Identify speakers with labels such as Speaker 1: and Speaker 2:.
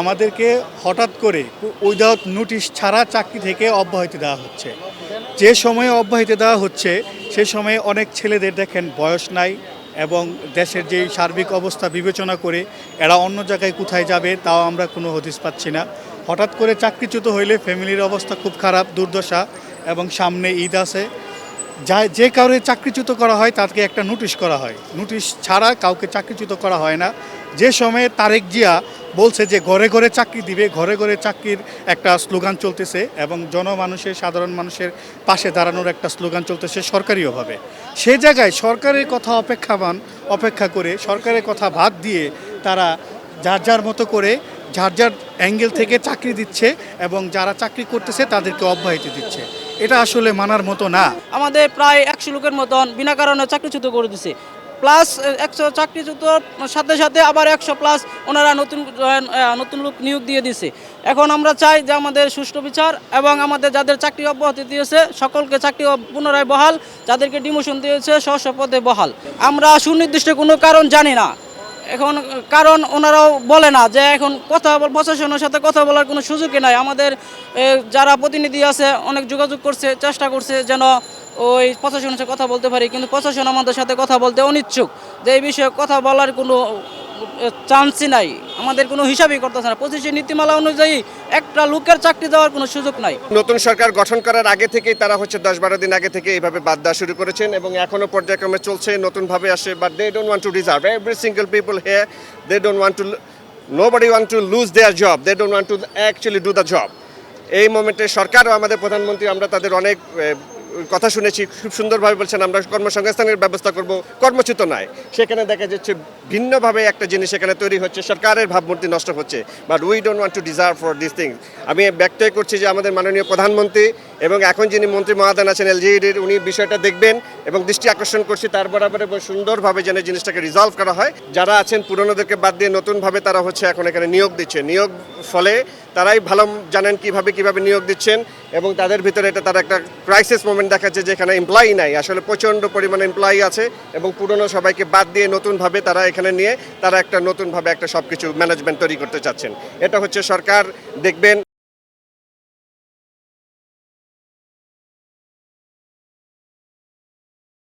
Speaker 1: আমাদেরকে হঠাৎ করে উইদাউট নোটিশ ছাড়া চাকরি থেকে অব্যাহতি দেওয়া হচ্ছে। যে সময়ে অব্যাহতি দেওয়া হচ্ছে সে সময়ে অনেক ছেলেদের দেখেন বয়স নাই এবং দেশের যেই সার্বিক অবস্থা বিবেচনা করে এরা অন্য জায়গায় কোথায় যাবে তাও আমরা কোনো হদিস পাচ্ছি না। হঠাৎ করে চাকরিচ্যুত হইলে ফ্যামিলির অবস্থা খুব খারাপ, দুর্দশা, এবং সামনে ঈদ আছে। যে কাউকে চাকরিচ্যুত করা হয় তাকে একটা নোটিশ করা হয়, নোটিশ ছাড়া কাউকে চাকরিচ্যুত করা হয় না। যে সময়ে তারেক জিয়া বলছে যে ঘরে ঘরে চাকরি দিবে, ঘরে ঘরে চাকরির একটা স্লোগান চলতেছে এবং জনমানুষের সাধারণ মানুষের পাশে দাঁড়ানোর একটা স্লোগান চলতেছে সরকারিভাবে, সে জায়গায় সরকারের কথা অপেক্ষা করে সরকারের কথা বাদ দিয়ে তারা যার যার মতো করে যার যার অ্যাঙ্গেল থেকে চাকরি দিচ্ছে এবং যারা চাকরি করতেছে তাদেরকে অব্যাহতি দিচ্ছে। এটা আসলে মানার মতো না।
Speaker 2: আমাদের প্রায় 100 লোকের মতন বিনা কারণে চাকরিচ্যুত করে দিছে, প্লাস 100 চাকরিচ্যুত সাথে সাথে আবার 100 প্লাস ওনারা নতুন লোক নিয়োগ দিয়ে দিছে। এখন আমরা চাই যে আমাদের সুষ্ঠু বিচার এবং আমাদের যাদের চাকরি অব্যাহতি দিয়েছে সকলকে চাকরি পুনরায় বহাল, যাদেরকে ডিমোশন দিয়েছে স্ব পদে বহাল। আমরা সুনির্দিষ্ট কোনো কারণ জানি না, এখন কারণ ওনারাও বলে না যে এখন প্রশাসনের সাথে কথা বলার কোনো সুযোগই নাই। আমাদের যারা প্রতিনিধি আছে অনেক যোগাযোগ করছে, চেষ্টা করছে যেন ওই প্রশাসনের সাথে কথা বলতে পারি, কিন্তু প্রশাসন আমাদের সাথে কথা বলতে অনিচ্ছুক, যে এই বিষয়ে কথা বলার কোনো চান্সই নাই, আমাদের কোনো হিসাবই করতেছে না। 25 নীতিমালা অনুযায়ী একটা লোকের চাকরি দেওয়ার কোনো সুযোগ নাই।
Speaker 3: নতুন সরকার গঠন করার আগে থেকেই তারা 10-12 দিন আগে থেকে এইভাবে বাদ দেওয়া শুরু করেছেন এবং এখনো পর্যায়ক্রমে চলছে, নতুনভাবে আসে, but they don't want to reserve every single people here, they don't want to, nobody want to lose their job, they don't want to actually do the job. এই মোমেন্টে সরকার ও আমাদের প্রধানমন্ত্রী আমরা তাদের অনেক কথা শুনেছি, খুব সুন্দরভাবে বলছেন আমরা কর্মসংস্থানের ব্যবস্থা করব, কর্মচ্যুত নয়। সেখানে দেখা যাচ্ছে ভিন্নভাবে একটা জিনিস এখানে তৈরি হচ্ছে, সরকারের ভাবমূর্তি নষ্ট হচ্ছে, but we don't want two deserve for this things. আমি ব্যক্ত করছি যে আমাদের মাননীয় প্রধানমন্ত্রী এবং এখন যিনি মন্ত্রী মহোদয় আছেন এলজিইডির, উনি বিষয়টা দেখবেন এবং দৃষ্টি আকর্ষণ করছি তার বরাবর এবং সুন্দরভাবে যেন জিনিসটাকে রিজলভ করা হয়। যারা আছেন পুরনোদেরকে বাদ দিয়ে নতুনভাবে তারা এখন এখানে নিয়োগ দিচ্ছে, নিয়োগ ফলে তারাই ভালো জানেন কিভাবে নিয়োগ দিচ্ছেন এবং তাদের ভিতরে এটা তারা একটা ক্রাইসিস মোমেন্ট দেখাচ্ছে যে এখানে এমপ্লয়ি নাই, আসলে প্রচণ্ড পরিমাণে এমপ্লয়ি আছে এবং পুরনো সবাইকে বাদ দিয়ে নতুনভাবে তারা এখানে নিয়ে তারা একটা নতুনভাবে একটা সব কিছু ম্যানেজমেন্ট তৈরি করতে চাচ্ছেন। এটা সরকার দেখবেন।